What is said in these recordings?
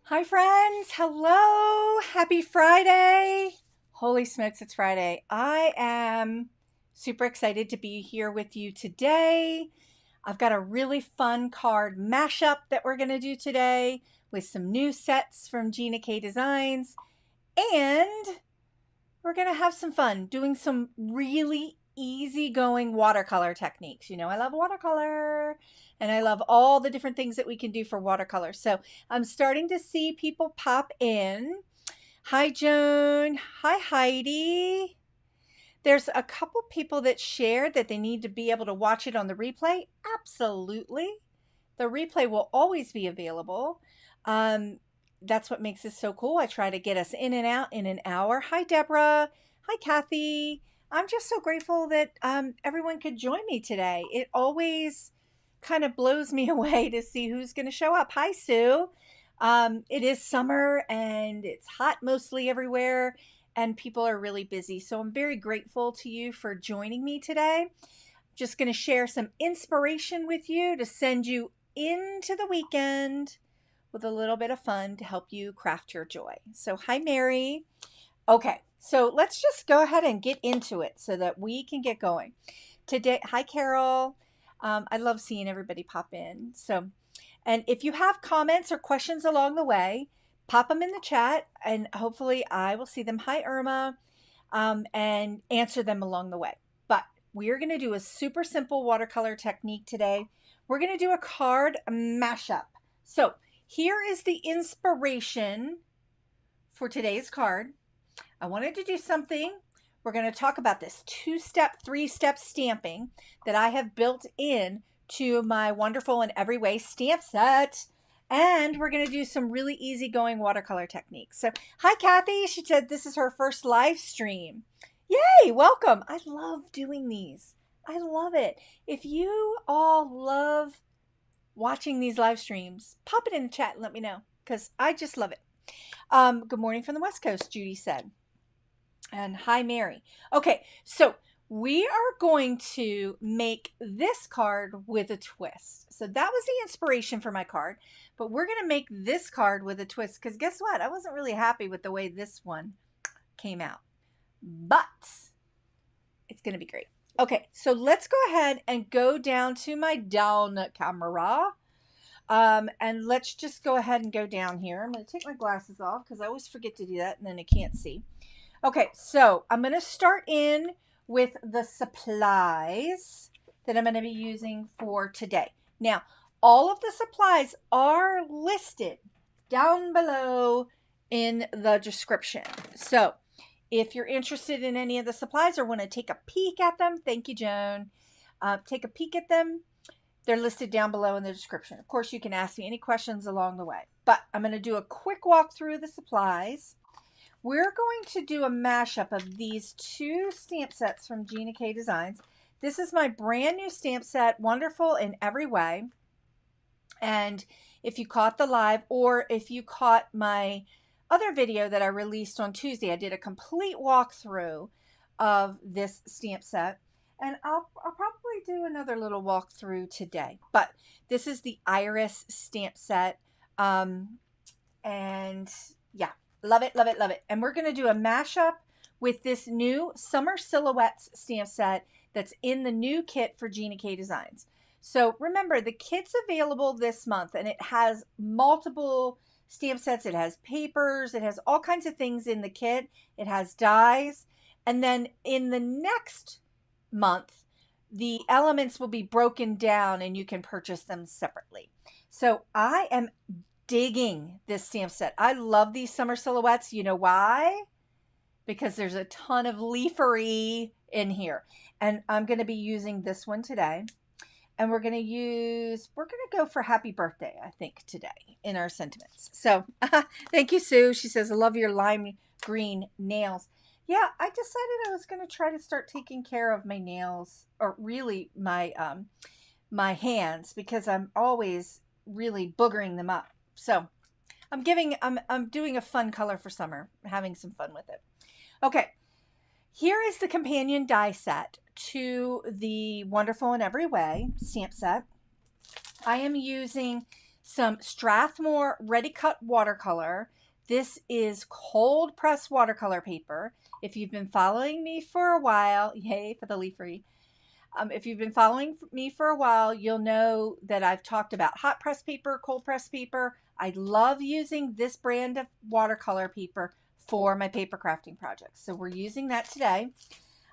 Hi, friends. Hello. Happy Friday. Holy smokes, it's Friday. I am super excited to be here with you today. I've got a really fun card mashup that we're going to do today with some new sets from Gina K Designs. And we're going to have some fun doing some really easygoing watercolor techniques. You know, I love watercolor and I love all the different things that we can do for watercolor. So I'm starting to see people pop in. Hi, Joan. Hi, Heidi. There's a couple people that shared that they need to be able to watch it on the replay. Absolutely. The replay will always be available. That's what makes this so cool. I try to get us in and out in an hour. Hi, Deborah. Hi, Kathy. I'm just so grateful that everyone could join me today. It always kind of blows me away to see who's going to show up. Hi, Sue. It is summer and it's hot mostly everywhere, and people are really busy. So I'm very grateful to you for joining me today. Just going to share some inspiration with you to send you into the weekend with a little bit of fun to help you craft your joy. So, hi, Mary. Okay, so let's just go ahead and get into it so that we can get going. Today, hi, Carol. I love seeing everybody pop in. So, and if you have comments or questions along the way, pop them in the chat and hopefully I will see them. Hi, Irma, and answer them along the way. But we are going to do a super simple watercolor technique today. We're going to do a card mashup. So here is the inspiration for today's card. I wanted to do something. We're going to talk about this 2-step, 3-step stamping that I have built in to my wonderful in every way stamp set. And we're going to do some really easygoing watercolor techniques. So, hi, Kathy. She said this is her first live stream. Yay, welcome. I love doing these. I love it. If you all love watching these live streams, pop it in the chat and let me know because I just love it. Good morning from the West Coast, Judy said. And hi, Mary. Okay, so we are going to make this card with a twist. So that was the inspiration for my card, but we're going to make this card with a twist because guess what? I wasn't really happy with the way this one came out, but it's going to be great. Okay, so let's go ahead and go down to my down camera. And let's just go ahead and go down here. I'm going to take my glasses off because I always forget to do that and then I can't see. Okay, so I'm going to start in with the supplies that I'm going to be using for today. Now, all of the supplies are listed down below in the description. So if you're interested in any of the supplies or want to take a peek at them, thank you, Joan. Take a peek at them. They're listed down below in the description. Of course, you can ask me any questions along the way, but I'm going to do a quick walk through the supplies. We're going to do a mashup of these 2 stamp sets from Gina K Designs. This is my brand new stamp set, wonderful in every way. And if you caught the live or if you caught my other video that I released on Tuesday, I did a complete walkthrough of this stamp set. And I'll probably do another little walkthrough today. But this is the Iris stamp set. And yeah, love it, love it, love it. And we're going to do a mashup with this new Summer Silhouettes stamp set that's in the new kit for Gina K Designs. So remember, the kit's available this month and it has multiple stamp sets. It has papers. It has all kinds of things in the kit. It has dies. And then in the next month, the elements will be broken down and you can purchase them separately. So I am digging this stamp set. I love these summer silhouettes. You know why? Because there's a ton of leafery in here. And I'm going to be using this one today. And we're going to go for happy birthday, I think, today in our sentiments. So thank you, Sue. She says, I love your lime green nails. Yeah, I decided I was going to try to start taking care of my nails, or really my my hands, because I'm always really boogering them up. So I'm doing a fun color for summer, having some fun with it. Okay, here is the companion die set to the Wonderful in Every Way stamp set. I am using some Strathmore Ready Cut watercolor. This is cold press watercolor paper. If you've been following me for a while, yay for the leaf-free. If you've been following me for a while, you'll know that I've talked about hot press paper, cold press paper. I love using this brand of watercolor paper for my paper crafting projects. So we're using that today.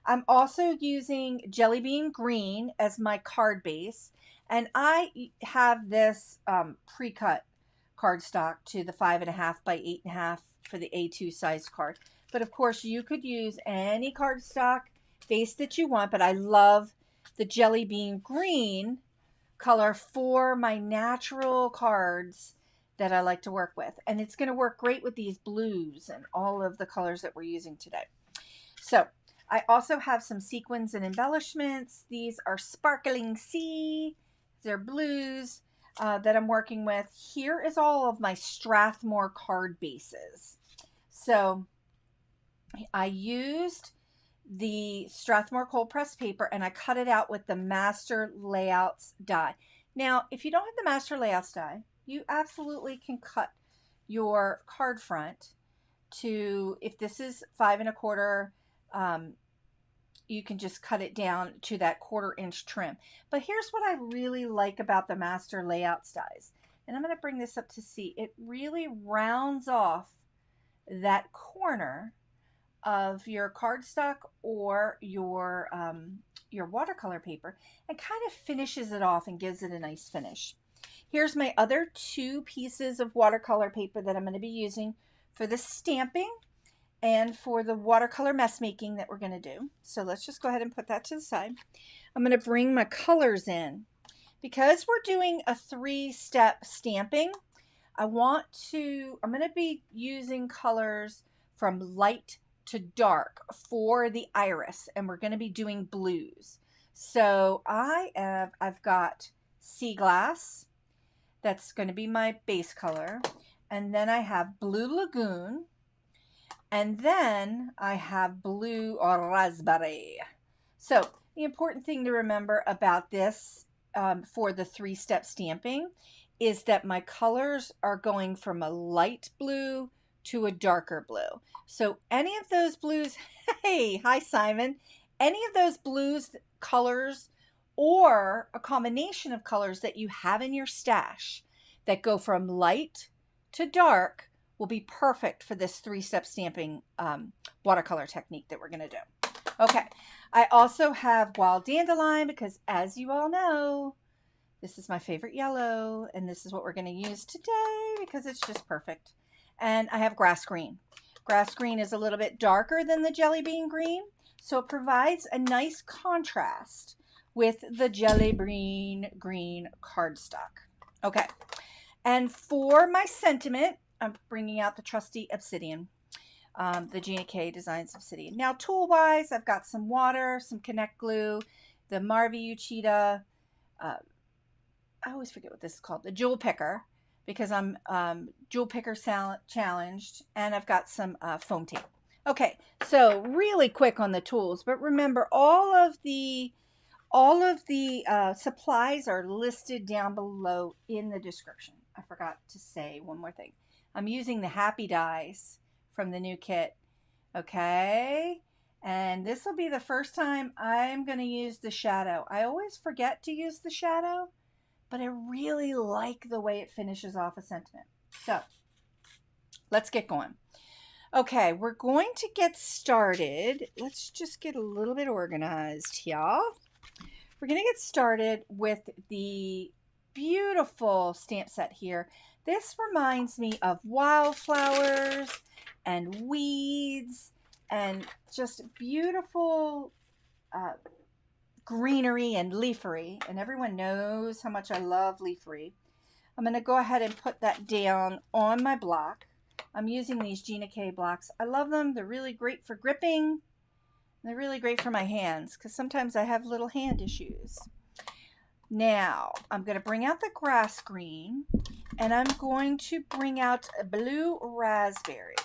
I'm also using Jelly Bean Green as my card base. And I have this pre-cut cardstock to the 5.5 by 8.5 for the A2 size card. But of course you could use any cardstock base that you want, but I love the Jelly Bean Green color for my natural cards that I like to work with. And it's going to work great with these blues and all of the colors that we're using today. So I also have some sequins and embellishments. These are Sparkling Sea. They're blues that I'm working with. Here is all of my Strathmore card bases. So I used the Strathmore cold press paper and I cut it out with the Master Layouts die. Now, if you don't have the Master Layouts die, you absolutely can cut your card front to, if this is 5 1/4, you can just cut it down to that 1/4 inch trim. But here's what I really like about the Master Layouts dies. And I'm going to bring this up to see. It really rounds off that corner of your cardstock or your watercolor paper and kind of finishes it off and gives it a nice finish. Here's my other 2 pieces of watercolor paper that I'm going to be using for the stamping and for the watercolor mess making that we're going to do. So let's just go ahead and put that to the side. I'm going to bring my colors in. Because we're doing a 3-step stamping, I'm going to be using colors from light to dark for the iris, and we're going to be doing blues. So I've got Sea Glass. That's going to be my base color. And then I have Blue Lagoon. And then I have Blue or Raspberry. So the important thing to remember about this for the 3-step stamping is that my colors are going from a light blue to a darker blue. So any of those blues, hey, hi Simon, any of those blues colors or a combination of colors that you have in your stash that go from light to dark will be perfect for this 3-step stamping watercolor technique that we're going to do. Okay, I also have Wild Dandelion because, as you all know, this is my favorite yellow, and this is what we're going to use today because it's just perfect. And I have Grass Green. Grass Green is a little bit darker than the Jelly Bean Green, so it provides a nice contrast with the Jelly Bean Green cardstock. Okay, and for my sentiment, I'm bringing out the trusty Obsidian, the Gina K Designs Obsidian. Now, tool-wise, I've got some water, some Connect glue, the Marvy Uchida, I always forget what this is called, the Jewel Picker, because I'm Jewel Picker challenged, and I've got some foam tape. Okay, so really quick on the tools, but remember all of the supplies are listed down below in the description. I forgot to say one more thing. I'm using the Happy Dies from the new kit, okay? And this will be the first time I'm going to use the shadow. I always forget to use the shadow, but I really like the way it finishes off a sentiment. So let's get going. Okay, we're going to get started. Let's just get a little bit organized here. We're going to get started with the beautiful stamp set here. This reminds me of wildflowers and weeds and just beautiful greenery and leafery. And everyone knows how much I love leafery. I'm going to go ahead and put that down on my block. I'm using these Gina K blocks. I love them. They're really great for gripping. They're really great for my hands because sometimes I have little hand issues. Now, I'm going to bring out the grass green, and I'm going to bring out a blue raspberry.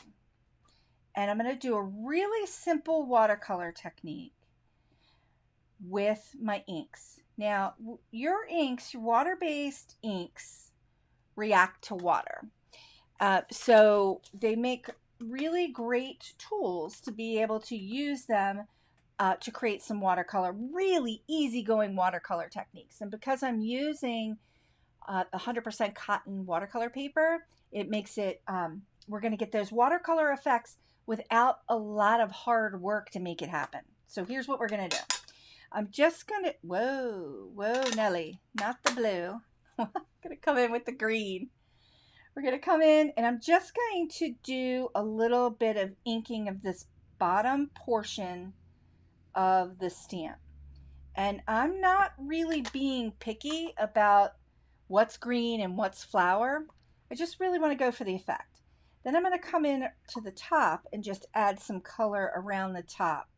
And I'm going to do a really simple watercolor technique with my inks. Now, your inks, your water-based inks, react to water. So they make really great tools to be able to use them to create some watercolor, really easygoing watercolor techniques. And because I'm using 100% cotton watercolor paper, it makes it, we're going to get those watercolor effects without a lot of hard work to make it happen. So here's what we're going to do. I'm just going to, whoa, Nelly, not the blue. I'm going to come in with the green. We're going to come in and I'm just going to do a little bit of inking of this bottom portion of the stamp. And I'm not really being picky about what's green and what's flower. I just really want to go for the effect. Then I'm going to come in to the top and just add some color around the top.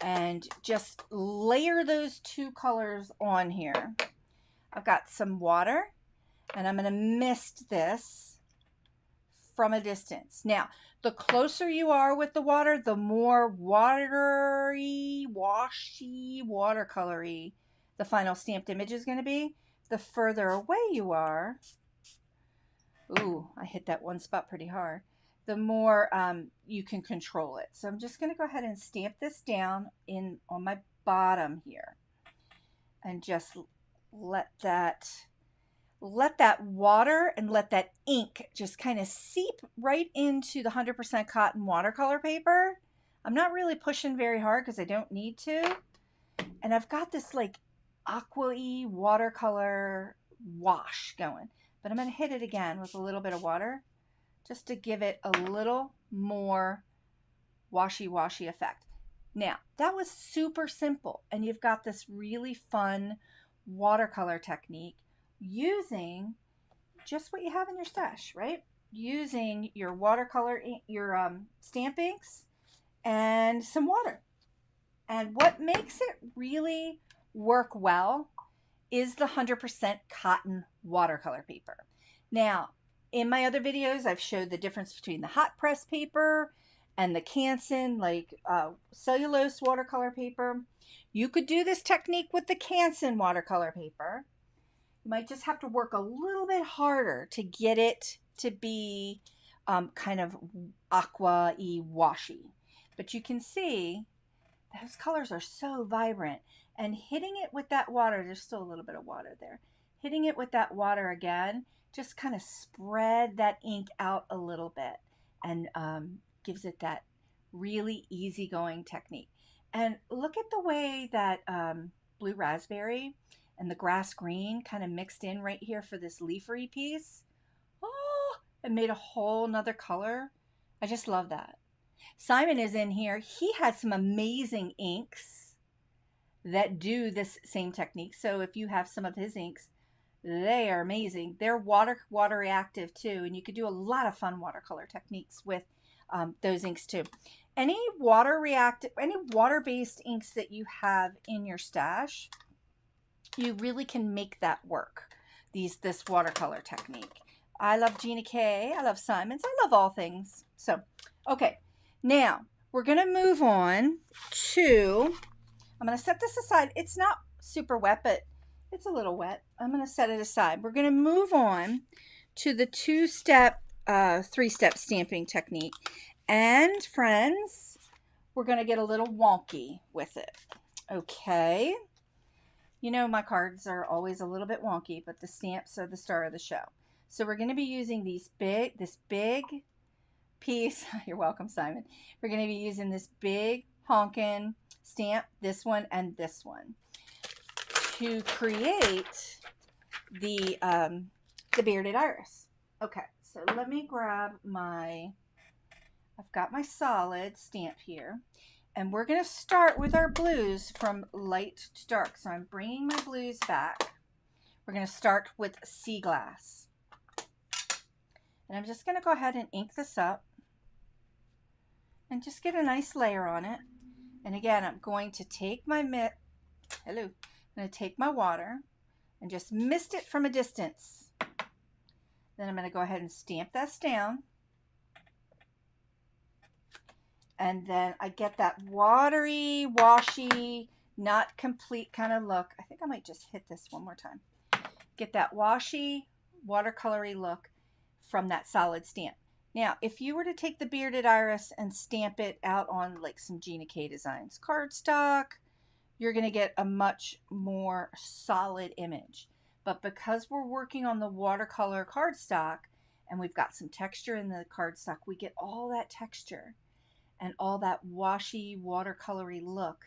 And just layer those two colors on here. I've got some water and I'm going to mist this from a distance. Now, the closer you are with the water, the more watery, washy, watercolory the final stamped image is going to be. The further away you are, ooh, I hit that one spot pretty hard, the more you can control it. So I'm just going to go ahead and stamp this down on my bottom here and just let that water and let that ink just kind of seep right into the 100% cotton watercolor paper. I'm not really pushing very hard because I don't need to. And I've got this like aqua-y watercolor wash going. But I'm going to hit it again with a little bit of water just to give it a little more washy effect. Now, that was super simple. And you've got this really fun watercolor technique using just what you have in your stash, right? Using your watercolor, your stamp inks and some water. And what makes it really work well is the 100% cotton watercolor paper. Now, in my other videos, I've showed the difference between the hot press paper and the Canson, like cellulose watercolor paper. You could do this technique with the Canson watercolor paper. You might just have to work a little bit harder to get it to be kind of aqua-y washy. But you can see those colors are so vibrant. And hitting it with that water, there's still a little bit of water there. Hitting it with that water again, just kind of spread that ink out a little bit and gives it that really easygoing technique. And look at the way that blue raspberry and the grass green kind of mixed in right here for this leafery piece. Oh, it made a whole nother color. I just love that. Simon is in here. He has some amazing inks that do this same technique. So if you have some of his inks, they are amazing. They're water reactive too, and you could do a lot of fun watercolor techniques with those inks too. Any water-based inks that you have in your stash, you really can make that work. This watercolor technique. I love Gina K. I love Simon's. I love all things. So, okay. Now, we're going to move on to, I'm going to set this aside. It's not super wet, but it's a little wet. I'm going to set it aside. We're going to move on to the two-step, three-step stamping technique. And friends, we're going to get a little wonky with it. Okay. You know, my cards are always a little bit wonky, but the stamps are the star of the show. So we're going to be using this big piece. You're welcome, Simon. We're going to be using this big honkin' stamp, this one and this one, to create the bearded iris. Okay, so let me grab I've got my solid stamp here, and we're going to start with our blues from light to dark. So I'm bringing my blues back. We're going to start with sea glass. And I'm just going to go ahead and ink this up and just get a nice layer on it. And again, I'm going to take my I'm going to take my water and just mist it from a distance. Then I'm going to go ahead and stamp this down. And then I get that watery, washy, not complete kind of look. I think I might just hit this one more time. Get that washy, watercolory look from that solid stamp. Now, if you were to take the bearded iris and stamp it out on like some Gina K Designs cardstock, you're going to get a much more solid image. But because we're working on the watercolor cardstock and we've got some texture in the cardstock, we get all that texture and all that washy watercolory look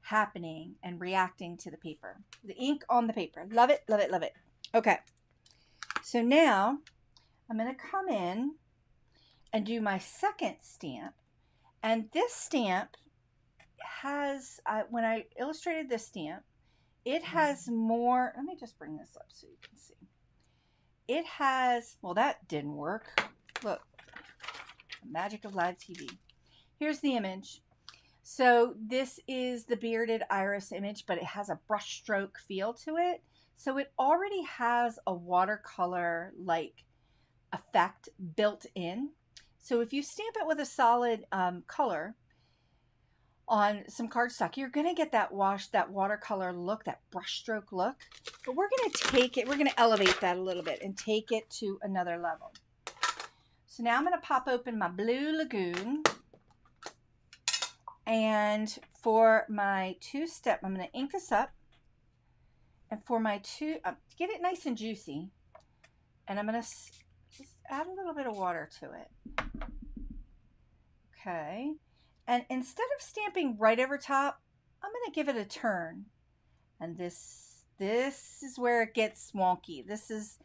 happening and reacting to the paper. The ink on the paper. Love it, love it, love it. Okay. So now I'm going to come in and do my second stamp. And this stamp has, when I illustrated this stamp, it has more, let me just bring this up so you can see. It has, well, that didn't work. Look, the magic of live TV. Here's the image. So this is the bearded iris image, but it has a brush stroke feel to it. So it already has a watercolor like effect built in. So if you stamp it with a solid color on some cardstock, you're going to get that wash, that watercolor look, that brushstroke look. But we're going to take it, we're going to elevate that a little bit and take it to another level. So now I'm going to pop open my Blue Lagoon. And for my two-step, I'm going to ink this up. And for my to get it nice and juicy, and I'm going to just add a little bit of water to it. Okay. And instead of stamping right over top, I'm going to give it a turn. And this is where it gets wonky. This is,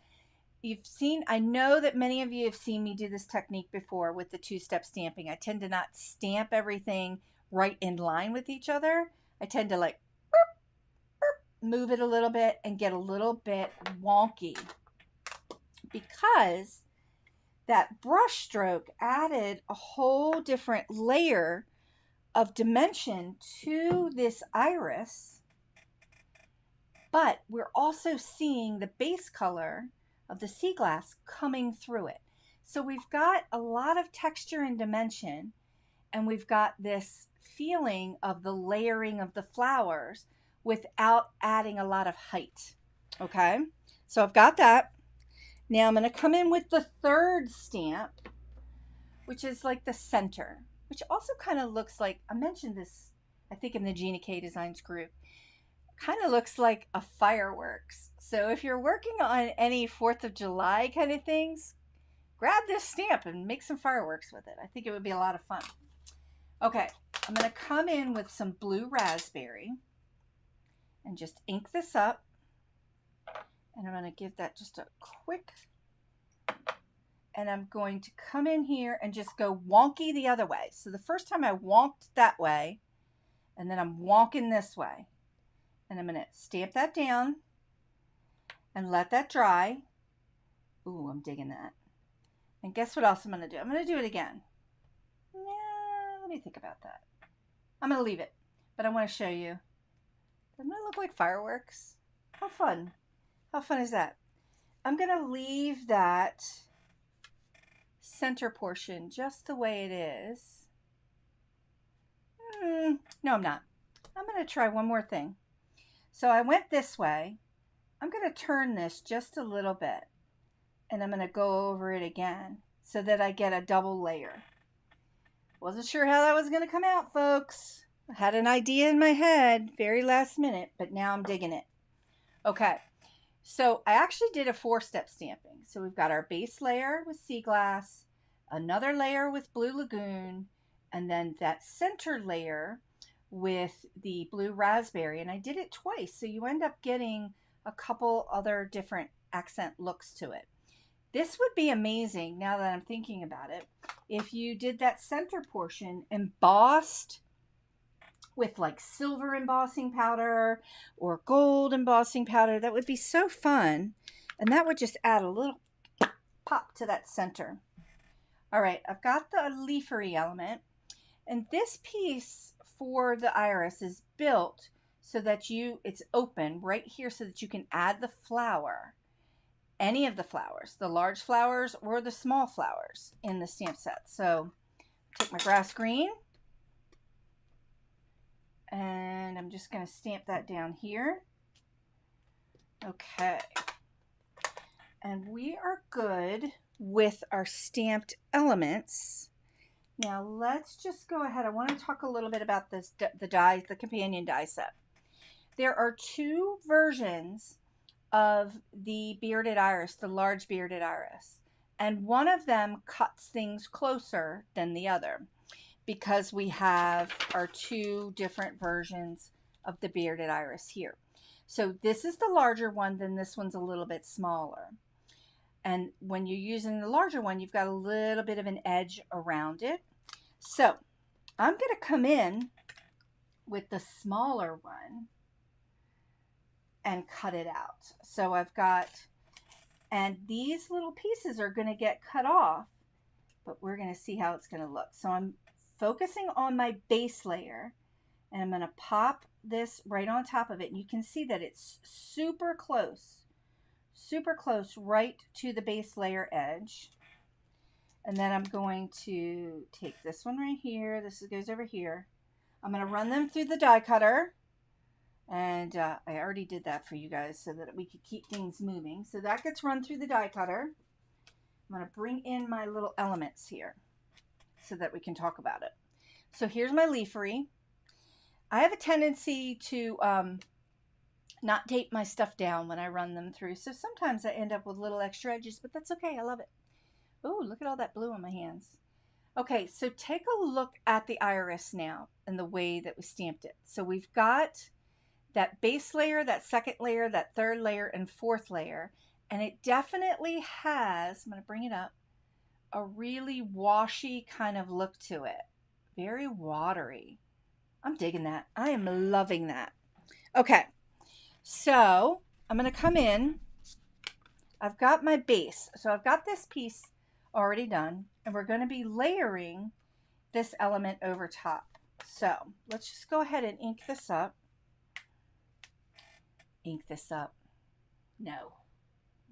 you've seen, I know that many of you have seen me do this technique before with the two-step stamping. I tend to not stamp everything right in line with each other. I tend to like move it a little bit and get a little bit wonky because that brush stroke added a whole different layer of dimension to this iris, but we're also seeing the base color of the sea glass coming through it. So we've got a lot of texture and dimension, and we've got this feeling of the layering of the flowers without adding a lot of height. Okay, so I've got that. Now I'm going to come in with the third stamp, which is like the center, which also kind of looks like, I mentioned this, I think in the Gina K Designs group, kind of looks like a fireworks. So if you're working on any 4th of July kind of things, grab this stamp and make some fireworks with it. I think it would be a lot of fun. Okay, I'm going to come in with some blue raspberry and just ink this up. And I'm going to give that just a quick, and I'm going to come in here and just go wonky the other way. So the first time I wonked that way, and then I'm wonking this way. And I'm going to stamp that down and let that dry. Ooh, I'm digging that. And guess what else I'm going to do? I'm going to do it again. Yeah, let me think about that. I'm going to leave it, but I want to show you. Doesn't that look like fireworks? How fun. How fun is that? I'm going to leave that center portion just the way it is. No, I'm not. I'm going to try one more thing. So I went this way. I'm going to turn this just a little bit, and I'm going to go over it again so that I get a double layer. Wasn't sure how that was going to come out, folks. I had an idea in my head, very last minute, but now I'm digging it. Okay, so I actually did a 4-step stamping. So we've got our base layer with sea glass, another layer with Blue Lagoon, and then that center layer with the blue raspberry. And I did it twice, so you end up getting a couple other different accent looks to it. This would be amazing, now that I'm thinking about it, if you did that center portion embossed with like silver embossing powder or gold embossing powder. That would be so fun, and that would just add a little pop to that center. All right, I've got the leafery element, and this piece for the iris is built so that it's open right here so that you can add the flower, any of the flowers, the large flowers or the small flowers in the stamp set. So take my grass green, and I'm just going to stamp that down here. Okay. And we are good with our stamped elements. Now let's just go ahead. I want to talk a little bit about this, the die, the companion die set. There are two versions of the bearded iris, the large bearded iris. And one of them cuts things closer than the other because we have our two different versions of the bearded iris here. So this is the larger one, then this one's a little bit smaller. And when you're using the larger one, you've got a little bit of an edge around it. So I'm going to come in with the smaller one and cut it out. So I've got, and these little pieces are going to get cut off, but we're going to see how it's going to look. So I'm focusing on my base layer, and I'm going to pop this right on top of it. And you can see that it's super close right to the base layer edge. And then I'm going to take this one right here. This goes over here. I'm going to run them through the die cutter. And I already did that for you guys so that we could keep things moving. So that gets run through the die cutter. I'm going to bring in my little elements here so that we can talk about it. So here's my leafery. I have a tendency to not tape my stuff down when I run them through. So sometimes I end up with little extra edges, but that's okay. I love it. Oh, look at all that blue on my hands. Okay, so take a look at the iris now and the way that we stamped it. So we've got that base layer, that second layer, that third layer, and fourth layer. And it definitely has, I'm going to bring it up, a really washy kind of look to it. Very watery. I'm digging that. I am loving that. Okay, so I'm going to come in. I've got my base. So I've got this piece already done, and we're going to be layering this element over top. So let's just go ahead and ink this up. Ink this up. No,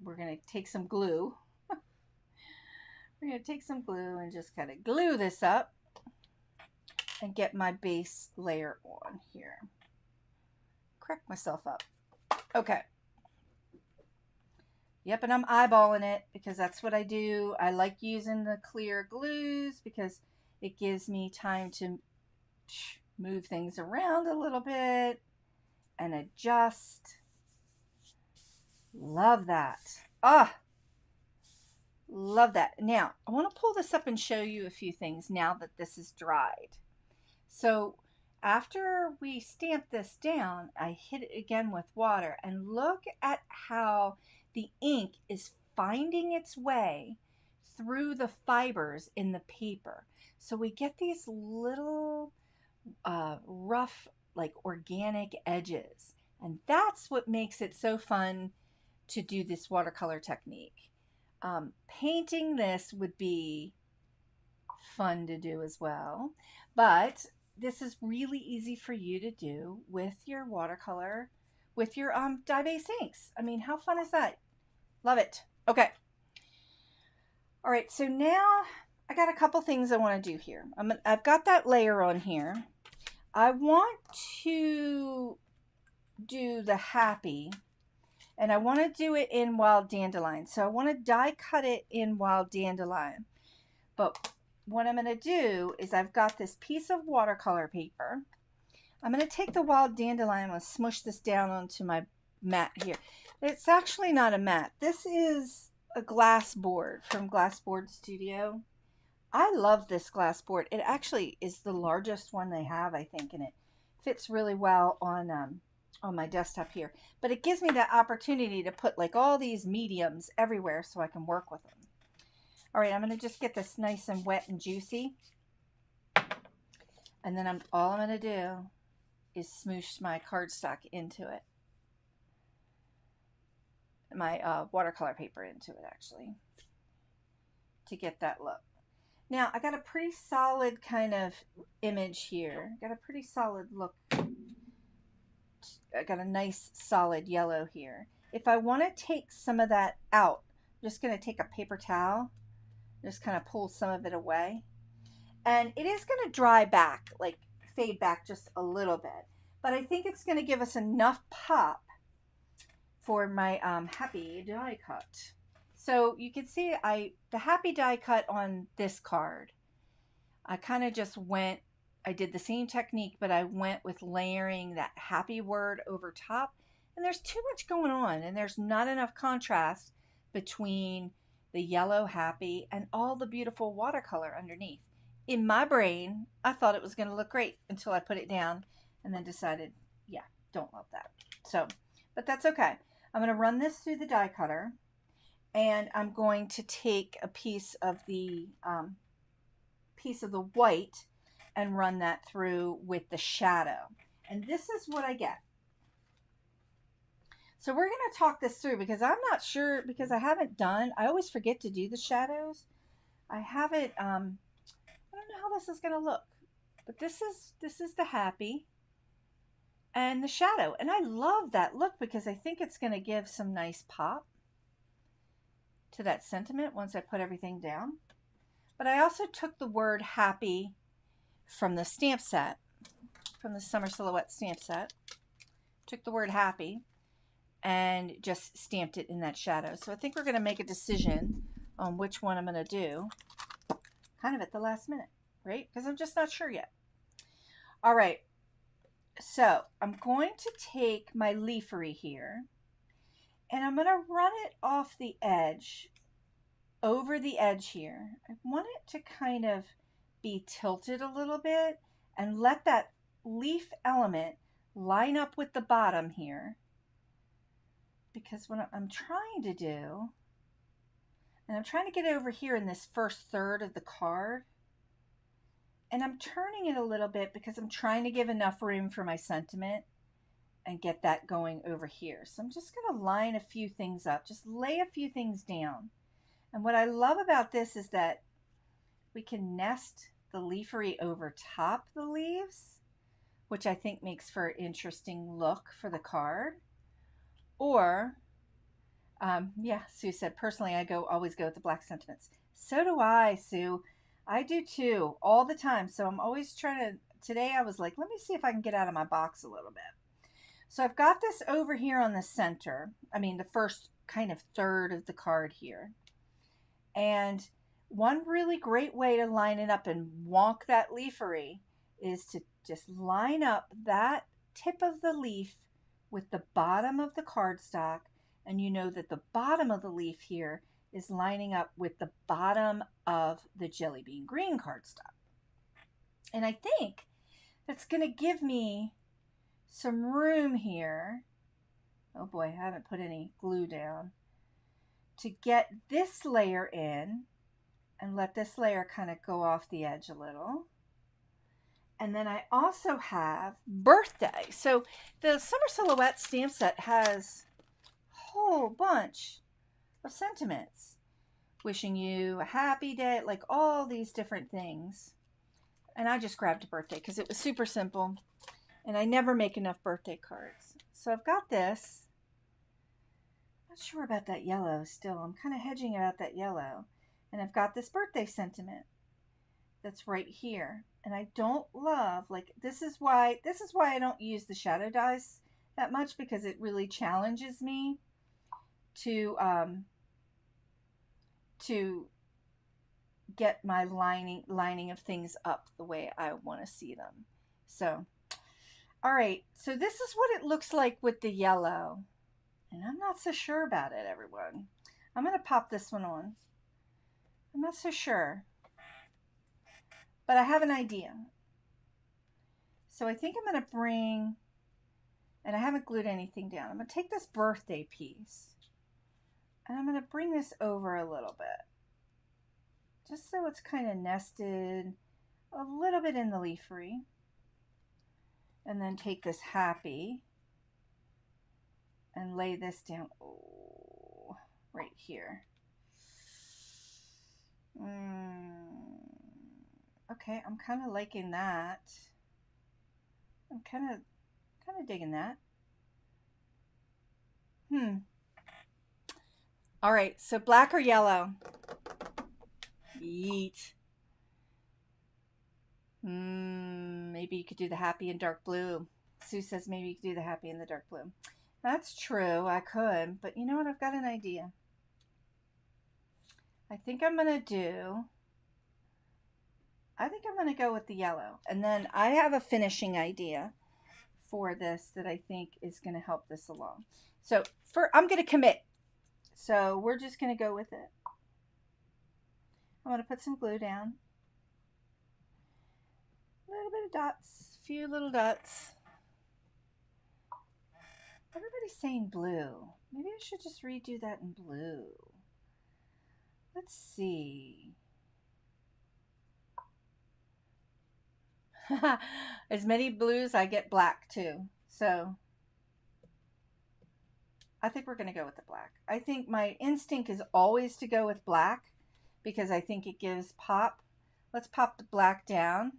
we're going to take some glue. We're going to take some glue and just kind of glue this up and get my base layer on here. Correct myself up. Okay. Yep, and I'm eyeballing it because that's what I do. I like using the clear glues because it gives me time to move things around a little bit and adjust. Love that. Ah, love that. Now, I want to pull this up and show you a few things now that this is dried. So after we stamp this down, I hit it again with water, and look at how the ink is finding its way through the fibers in the paper. So we get these little rough, like organic edges. And that's what makes it so fun to do this watercolor technique. Painting this would be fun to do as well, but this is really easy for you to do with your watercolor, with your dye-based inks. I mean, how fun is that? Love it. Okay. All right, so now I got a couple things I want to do here. I've got that layer on here. I want to do the happy, and I want to do it in Wild Dandelion. So I want to die cut it in Wild Dandelion. But what I'm going to do is I've got this piece of watercolor paper. I'm going to take the Wild Dandelion and smush this down onto my mat here. It's actually not a mat. This is a glass board from Glass Board Studio. I love this glass board. It actually is the largest one they have, I think, and it fits really well on my desktop here. But it gives me that opportunity to put like all these mediums everywhere so I can work with them. All right, I'm going to just get this nice and wet and juicy. And then all I'm going to do is smoosh my cardstock into it. My watercolor paper into it, actually, to get that look. Now, I got a pretty solid kind of image here. Got a pretty solid look. I got a nice solid yellow here. If I want to take some of that out, I'm just going to take a paper towel, just kind of pull some of it away. And it is going to dry back, like fade back just a little bit. But I think it's going to give us enough pop for my happy die cut. So you can see the happy die cut on this card. I kind of just went, I did the same technique, but I went with layering that happy word over top. And there's too much going on, and there's not enough contrast between the yellow happy and all the beautiful watercolor underneath. In my brain, I thought it was going to look great until I put it down and then decided, yeah, don't love that. So, but that's okay. I'm going to run this through the die cutter, and I'm going to take a piece of the white and run that through with the shadow. And this is what I get. So we're going to talk this through because I'm not sure, because I always forget to do the shadows. I haven't, I don't know how this is going to look, but this is the happy and the shadow. And I love that look because I think it's going to give some nice pop to that sentiment once I put everything down. But I also took the word happy from the stamp set, from the Summer Silhouette stamp set. Took the word happy and just stamped it in that shadow. So I think we're going to make a decision on which one I'm going to do kind of at the last minute, right? Because I'm just not sure yet. All right. So I'm going to take my leafery here and I'm going to run it off the edge, over the edge here. I want it to kind of be tilted a little bit and let that leaf element line up with the bottom here. Because what I'm trying to do, and I'm trying to get over here in this first third of the card, and I'm turning it a little bit because I'm trying to give enough room for my sentiment and get that going over here. So I'm just going to line a few things up, just lay a few things down. And what I love about this is that we can nest the leafery over top the leaves, which I think makes for an interesting look for the card. Or, yeah, Sue said, personally, I always go with the black sentiments. So do I, Sue. I do too, all the time. So I'm always trying to, today I was like, let me see if I can get out of my box a little bit. So I've got this over here on the center. I mean, the first kind of third of the card here. And one really great way to line it up and wonk that leafery is to just line up that tip of the leaf with the bottom of the cardstock, and you know that the bottom of the leaf here is lining up with the bottom of the jelly bean green cardstock. And I think that's going to give me some room here. Oh boy, I haven't put any glue down. To get this layer in and let this layer kind of go off the edge a little. And then I also have birthday. So the Summer Silhouette stamp set has a whole bunch of sentiments. Wishing you a happy day, like all these different things. And I just grabbed a birthday because it was super simple. And I never make enough birthday cards. So I've got this. Not sure about that yellow still. I'm kind of hedging about that yellow. And I've got this birthday sentiment that's right here. And I don't love, like, this is why I don't use the shadow dies that much, because it really challenges me to get my lining of things up the way I want to see them. So, all right, so this is what it looks like with the yellow. And I'm not so sure about it, everyone. I'm going to pop this one on. I'm not so sure, but I have an idea. So I think I'm going to bring, and I haven't glued anything down. I'm going to take this birthday piece and I'm going to bring this over a little bit, just so it's kind of nested a little bit in the leafery. And then take this happy and lay this down right here. Okay, I'm kind of liking that. I'm kind of digging that. All right, so black or yellow? Yeet. Maybe you could do the happy in dark blue. Sue says maybe you could do the happy in the dark blue. That's true, I could, but you know what? I've got an idea. I think I'm going to go with the yellow. And then I have a finishing idea for this that I think is going to help this along. So I'm going to commit. So we're just going to go with it. I'm going to put some glue down. A little bit of dots, a few little dots. Everybody's saying blue. Maybe I should just redo that in blue. Let's see. As many blues, I get black too. So I think we're going to go with the black. I think my instinct is always to go with black because I think it gives pop. Let's pop the black down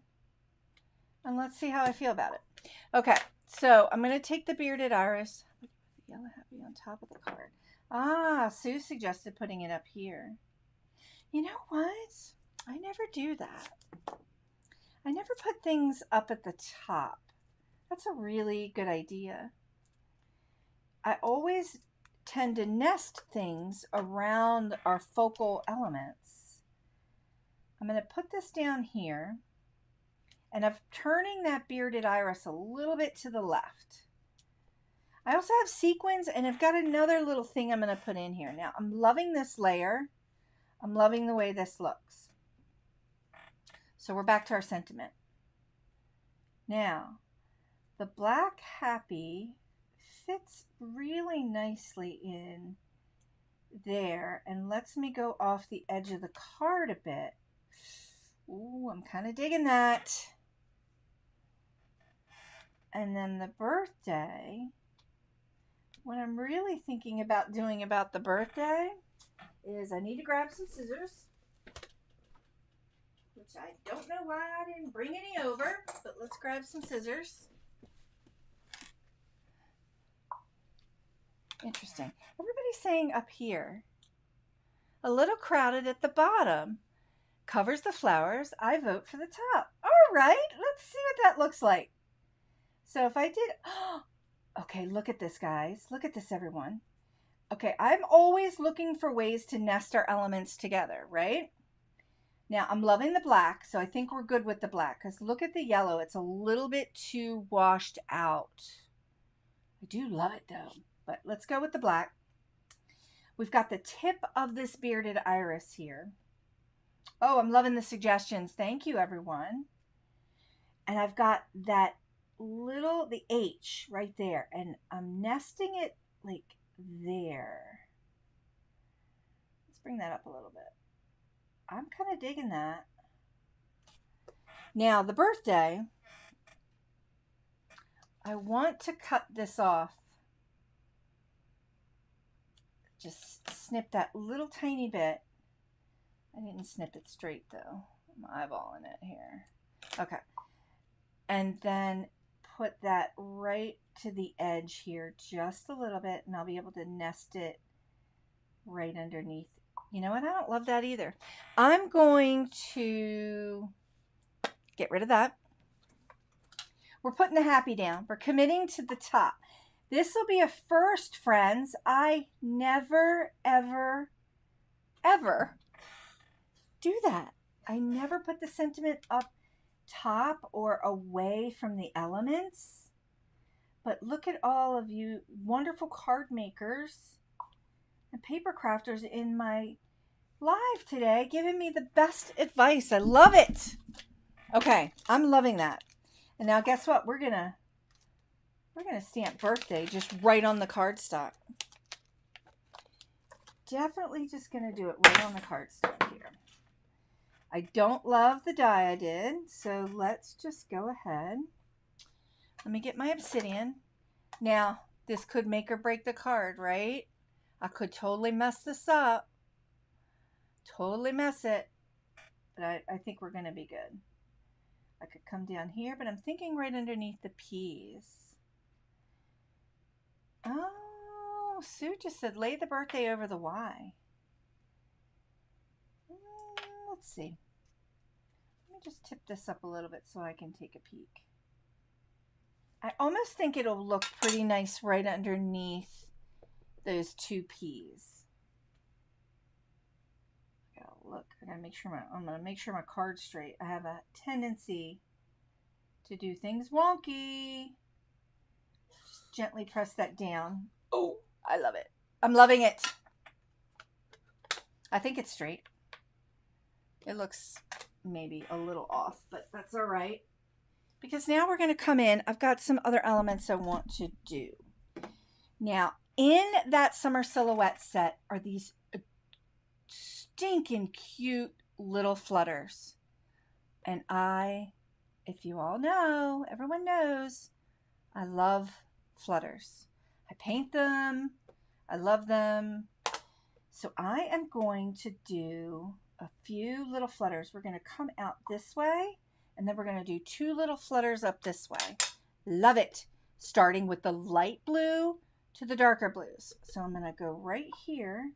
and let's see how I feel about it. Okay, so I'm going to take the bearded iris. Yellow happy on top of the card. Ah, Sue suggested putting it up here. You know what? I never do that. I never put things up at the top. That's a really good idea. I always tend to nest things around our focal elements. I'm going to put this down here, and I'm turning that bearded iris a little bit to the left. I also have sequins, and I've got another little thing I'm going to put in here. Now, I'm loving this layer. I'm loving the way this looks. So we're back to our sentiment. Now, the black happy fits really nicely in there and lets me go off the edge of the card a bit. Ooh, I'm kind of digging that. And then the birthday, what I'm really thinking about doing about the birthday is I need to grab some scissors, which I don't know why I didn't bring any over, but let's grab some scissors. Interesting. Everybody's saying up here. A little crowded at the bottom. Covers the flowers. I vote for the top. All right, let's see what that looks like. So if I did, okay, look at this, guys. Look at this, everyone. Okay, I'm always looking for ways to nest our elements together, right? Now, I'm loving the black, so I think we're good with the black, because look at the yellow. It's a little bit too washed out. I do love it, though, but let's go with the black. We've got the tip of this bearded iris here. Oh, I'm loving the suggestions. Thank you, everyone. And I've got that the H right there, and I'm nesting it like there. Let's bring that up a little bit. I'm kind of digging that. Now, the birthday, I want to cut this off. Just snip that little tiny bit. I didn't snip it straight though. I'm eyeballing it here. Okay. And then put that right to the edge here just a little bit, and I'll be able to nest it right underneath. You know what? I don't love that either. I'm going to get rid of that. We're putting the happy down. We're committing to the top. This will be a first, friends. I never, ever, ever do that. I never put the sentiment up top or away from the elements. But look at all of you wonderful card makers and paper crafters in my live today giving me the best advice. I love it. Okay, I'm loving that. And now guess what? We're gonna stamp birthday just right on the cardstock. Definitely just gonna do it right on the cardstock here. I don't love the die I did, so let's just go ahead. Let me get my obsidian. Now, this could make or break the card, right? I could totally mess this up. Totally mess it. But I think we're gonna be good. I could come down here, but I'm thinking right underneath the P's. Oh, Sue just said lay the birthday over the Y. Let's see. Let me just tip this up a little bit so I can take a peek. I almost think it'll look pretty nice right underneath those two P's. Got look, I'm gonna make sure my card's straight. I have a tendency to do things wonky. Just gently press that down. Oh, I love it. I'm loving it. I think it's straight. It looks maybe a little off, but that's all right. Because now we're going to come in. I've got some other elements I want to do. Now, in that summer silhouette set are these stinking cute little flutters. And if you all know, everyone knows, I love flutters. I paint them. I love them. So I am going to do a few little flutters. We're going to come out this way, and then we're going to do 2 little flutters up this way. Love it. Starting with the light blue to the darker blues. So I'm going to go right here.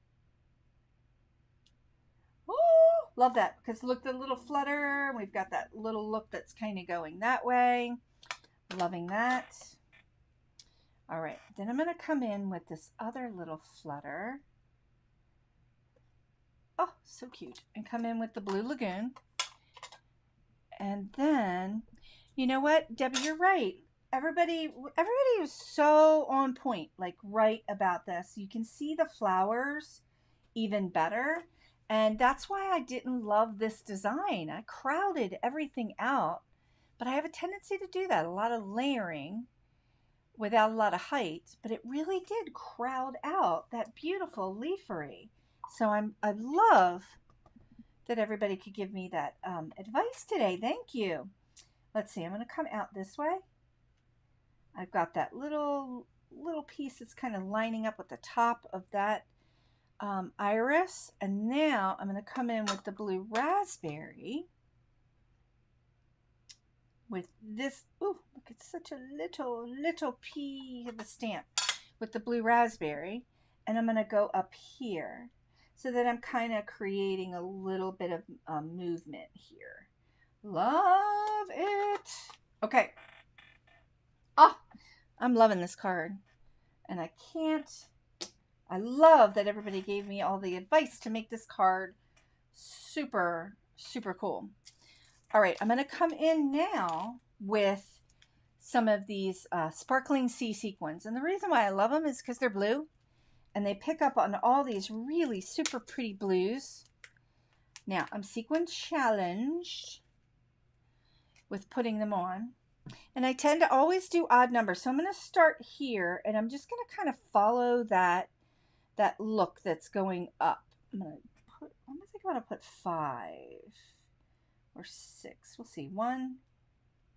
Oh, love that, because look, the little flutter. We've got that little look that's kind of going that way. Loving that. All right, then I'm going to come in with this other little flutter. Oh, so cute. And come in with the Blue Lagoon. And then, you know what, Debbie, you're right. Everybody was so on point, like right about this. You can see the flowers even better. And that's why I didn't love this design. I crowded everything out, but I have a tendency to do that. A lot of layering without a lot of height, but it really did crowd out that beautiful leafery. So I love that everybody could give me that advice today. Thank you. Let's see, I'm going to come out this way. I've got that little piece that's kind of lining up with the top of that iris. And now I'm going to come in with the blue raspberry. With this, ooh, look, it's such a little pea of a stamp with the blue raspberry. And I'm going to go up here so that I'm kind of creating a little bit of movement here. Love it. Okay. Oh, I'm loving this card. And I love that everybody gave me all the advice to make this card super, super cool. All right, I'm going to come in now with some of these sparkling sea sequins. And the reason why I love them is because they're blue. And they pick up on all these really super pretty blues. Now, I'm sequin challenged with putting them on. And I tend to always do odd numbers. So I'm going to start here, and I'm just going to kind of follow that look that's going up. I'm going to put 5 or 6. We'll see. 1,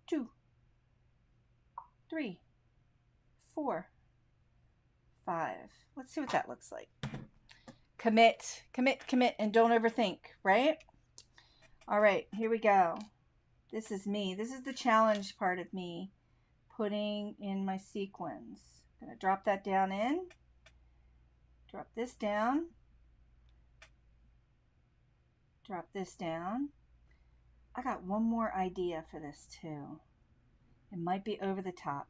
2, 3, 4, 5. Let's see what that looks like. Commit, and don't overthink, right? All right, here we go. This is me. This is the challenge part of me putting in my sequins. I'm going to drop that down in. Drop this down. Drop this down. I got one more idea for this too. It might be over the top,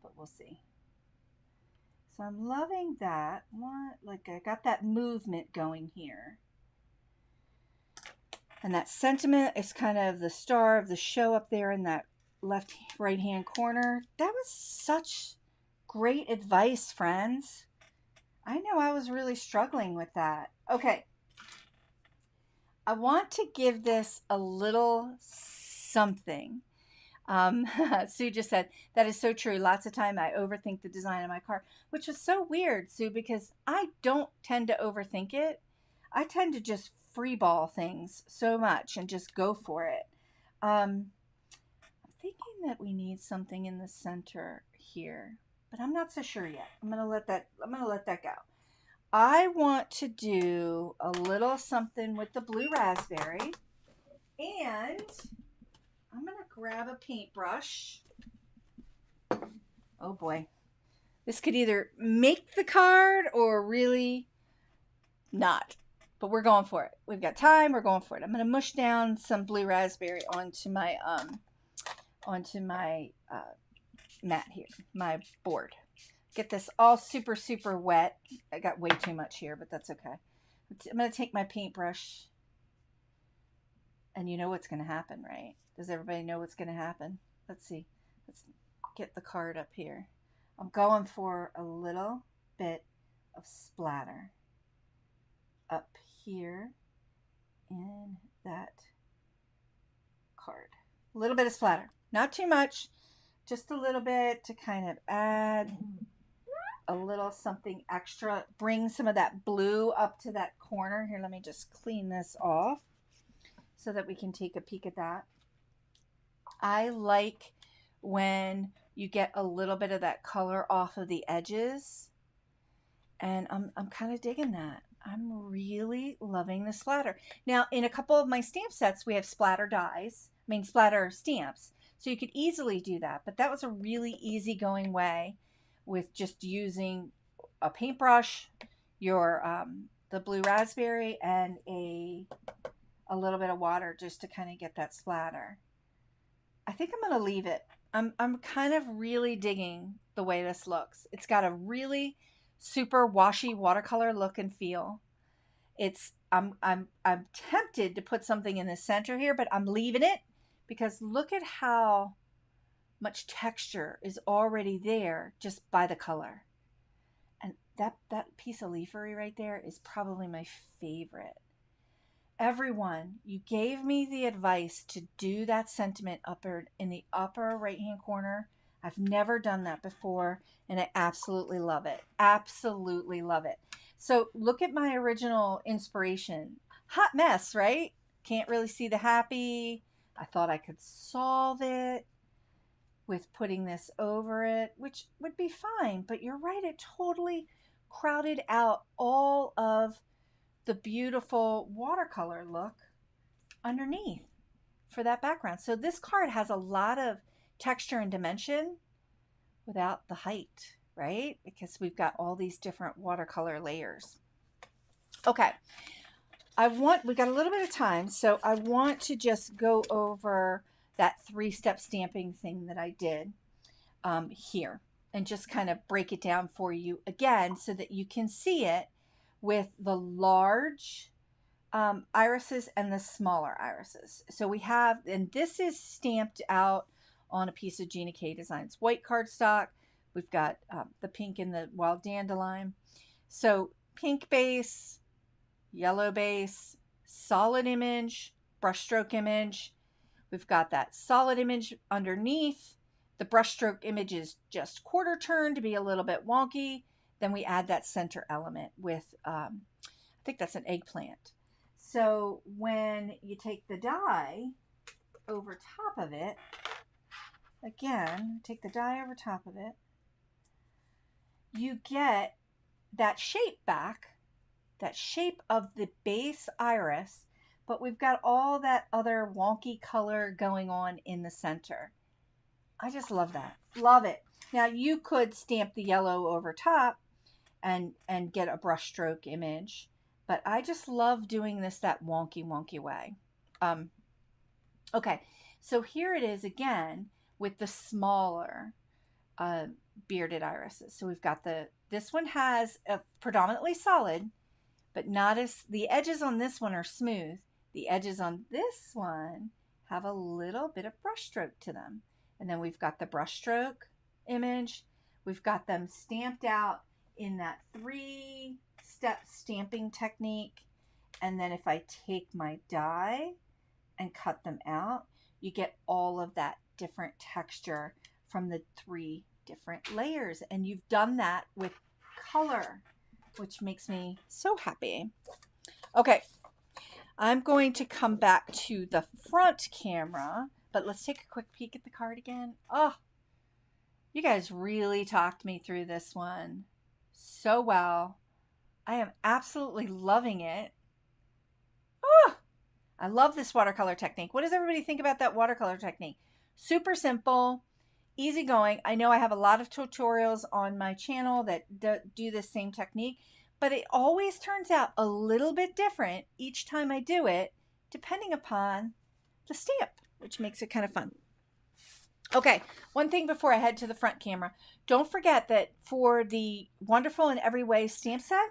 but we'll see. So I'm loving that. Like I got that movement going here. And that sentiment is kind of the star of the show up there in that right hand corner. That was such great advice, friends. I know I was really struggling with that. Okay. I want to give this a little something. Sue just said, that is so true. Lots of time I overthink the design of my car, which is so weird, Sue, because I don't tend to overthink it. I tend to just freeball things so much and just go for it. I'm thinking that we need something in the center here, but I'm not so sure yet. I'm going to let that go. I want to do a little something with the blue raspberry, and I'm going to grab a paintbrush. Oh boy. This could either make the card or really not. But we're going for it. We've got time. We're going for it. I'm going to mush down some blue raspberry onto my mat here, my board. Get this all super, super wet. I got way too much here, but that's okay. I'm going to take my paintbrush, and you know what's going to happen, right? Does everybody know what's going to happen? Let's see. Let's get the card up here. I'm going for a little bit of splatter up here in that card. A little bit of splatter. Not too much, just a little bit to kind of add a little something extra. Bring some of that blue up to that corner. Here, let me just clean this off so that we can take a peek at that. I like when you get a little bit of that color off of the edges, and I'm kind of digging that. I'm really loving the splatter. Now, in a couple of my stamp sets, we have splatter splatter stamps. So you could easily do that, but that was a really easygoing way with just using a paintbrush, your the blue raspberry, and a little bit of water just to kind of get that splatter. I think I'm going to leave it. I'm kind of really digging the way this looks. It's got a really super washy watercolor look and feel. I'm tempted to put something in the center here, but I'm leaving it because look at how much texture is already there just by the color. And that piece of leafery right there is probably my favorite. Everyone, you gave me the advice to do that sentiment in the upper right hand corner. I've never done that before, and I absolutely love it. Absolutely love it. So look at my original inspiration. Hot mess, right? Can't really see the happy. I thought I could solve it with putting this over it, which would be fine, but you're right, it totally crowded out all of the beautiful watercolor look underneath for that background. So this card has a lot of texture and dimension without the height, right? Because we've got all these different watercolor layers. Okay, we got a little bit of time, so I want to just go over that 3-step stamping thing that I did here and just kind of break it down for you again so that you can see it with the large irises and the smaller irises. So we have, and this is stamped out on a piece of Gina K Designs white cardstock. We've got the pink and the wild dandelion. So pink base, yellow base, solid image, brushstroke image. We've got that solid image underneath. The brushstroke image is just quarter turn to be a little bit wonky. Then we add that center element with, I think that's an eggplant. So when you take the die over top of it, again, take the die over top of it, you get that shape back, that shape of the base iris, but we've got all that other wonky color going on in the center. I just love that. Love it. Now you could stamp the yellow over top and get a brushstroke image, but I just love doing this that wonky way. Okay, so here it is again with the smaller bearded irises. So we've got this one has a predominantly solid, but not as, the edges on this one are smooth. The edges on this one have a little bit of brushstroke to them. And then we've got the brushstroke image. We've got them stamped out in that 3-step stamping technique. And then if I take my die and cut them out, you get all of that different texture from the 3 different layers. And you've done that with color, which makes me so happy. Okay, I'm going to come back to the front camera, but let's take a quick peek at the card again. Oh, you guys really talked me through this one so well. I am absolutely loving it. Oh, I love this watercolor technique. What does everybody think about that watercolor technique? Super simple, easygoing. I know I have a lot of tutorials on my channel that do this same technique, but it always turns out a little bit different each time I do it, depending upon the stamp, which makes it kind of fun. Okay, one thing before I head to the front camera, don't forget that for the Wonderful in Every Way stamp set,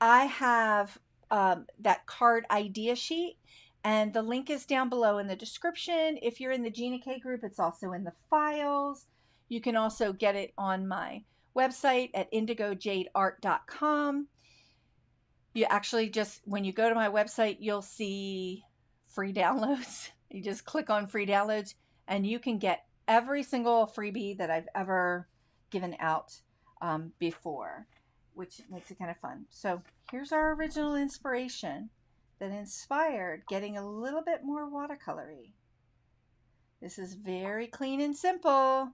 I have that card idea sheet. And the link is down below in the description. If you're in the Gina K group, it's also in the files. You can also get it on my website at indigojadeart.com. You actually just, when you go to my website, you'll see free downloads. You just click on free downloads and you can get every single freebie that I've ever given out before, which makes it kind of fun. So here's our original inspiration that inspired getting a little bit more watercolory. This is very clean and simple.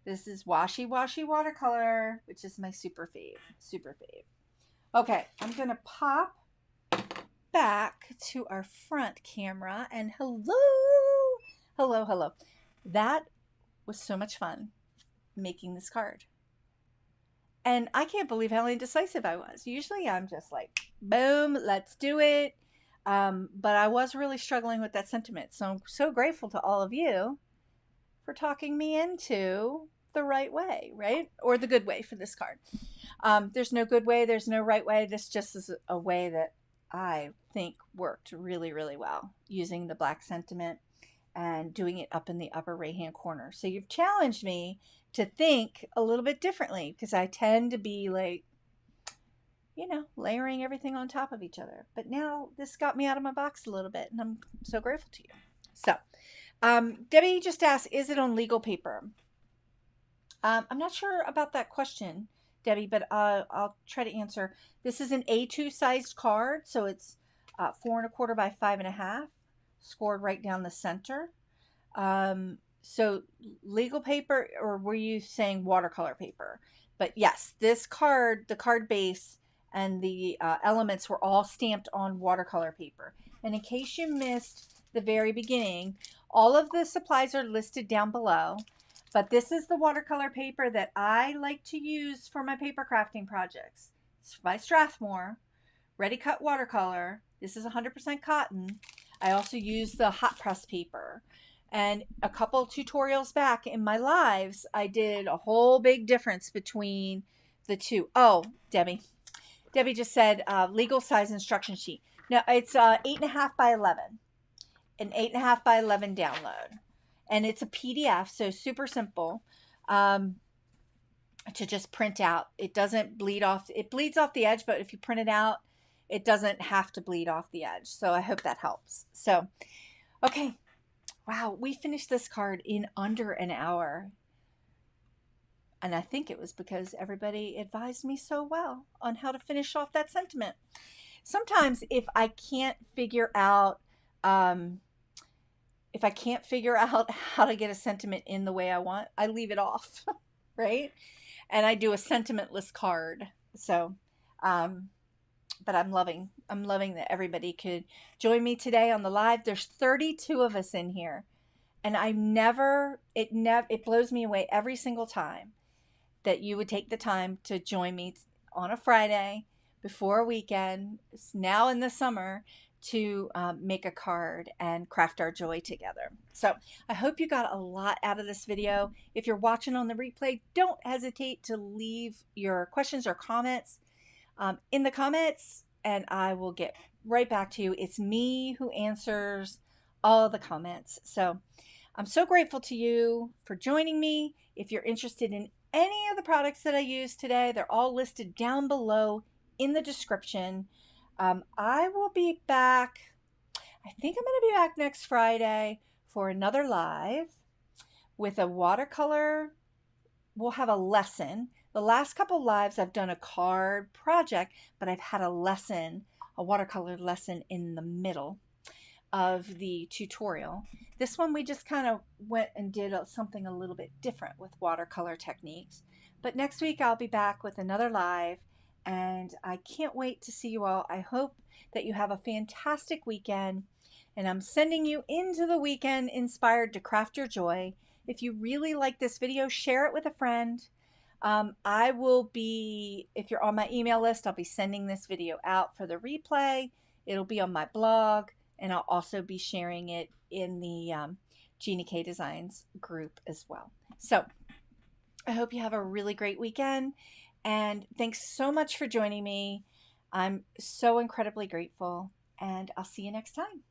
This is washy watercolor, which is my super fave. Okay, I'm gonna pop back to our front camera and hello. That was so much fun making this card. And I can't believe how indecisive I was. Usually I'm just like, boom, let's do it. But I was really struggling with that sentiment. So I'm so grateful to all of you for talking me into the right way, right? Or the good way for this card. There's no good way. There's no right way. This just is a way that I think worked really, really well using the black sentiment and doing it up in the upper right hand corner. So you've challenged me to think a little bit differently because I tend to be like, you know, layering everything on top of each other. But now this got me out of my box a little bit and I'm so grateful to you. So Debbie just asked, is it on legal paper? I'm not sure about that question, Debbie, but I'll try to answer. This is an A2 sized card, so it's 4¼ by 5½, scored right down the center. So legal paper, or were you saying watercolor paper? But yes, this card, the card base and the elements were all stamped on watercolor paper. And in case you missed the very beginning, all of the supplies are listed down below. But this is the watercolor paper that I like to use for my paper crafting projects. It's by Strathmore, Ready Cut Watercolor. This is 100% cotton. I also use the hot press paper. And a couple tutorials back in my lives, I did a whole big difference between the two. Oh, Debbie just said legal size instruction sheet. Now it's 8½ by 11, an 8½ by 11 download. And it's a PDF, so super simple to just print out. It doesn't bleed off. It bleeds off the edge, but if you print it out, it doesn't have to bleed off the edge. So I hope that helps. So, okay. Wow, we finished this card in under an hour. And I think it was because everybody advised me so well on how to finish off that sentiment. Sometimes if I can't figure out how to get a sentiment in the way I want, I leave it off, right? And I do a sentimentless card. So, but I'm loving that everybody could join me today on the live. There's 32 of us in here, and it blows me away every single time that you would take the time to join me on a Friday before a weekend, now in the summer, to make a card and craft our joy together. So I hope you got a lot out of this video. If you're watching on the replay, don't hesitate to leave your questions or comments in the comments, and I will get right back to you. It's me who answers all the comments. So I'm so grateful to you for joining me. If you're interested in any of the products that I used today, they're all listed down below in the description. I will be back. I think I'm going to be back next Friday for another live with a watercolor. We'll have a lesson. The last couple lives I've done a card project, but I've had a watercolor lesson in the middle of the tutorial. This one we just kind of went and did something a little bit different with watercolor techniques. But next week I'll be back with another live, and I can't wait to see you all. I hope that you have a fantastic weekend, and I'm sending you into the weekend inspired to craft your joy. If you really like this video, share it with a friend. I will be, if you're on my email list, I'll be sending this video out for the replay. It'll be on my blog, and I'll also be sharing it in the Gina K Designs group as well. So I hope you have a really great weekend, and thanks so much for joining me. I'm so incredibly grateful, and I'll see you next time.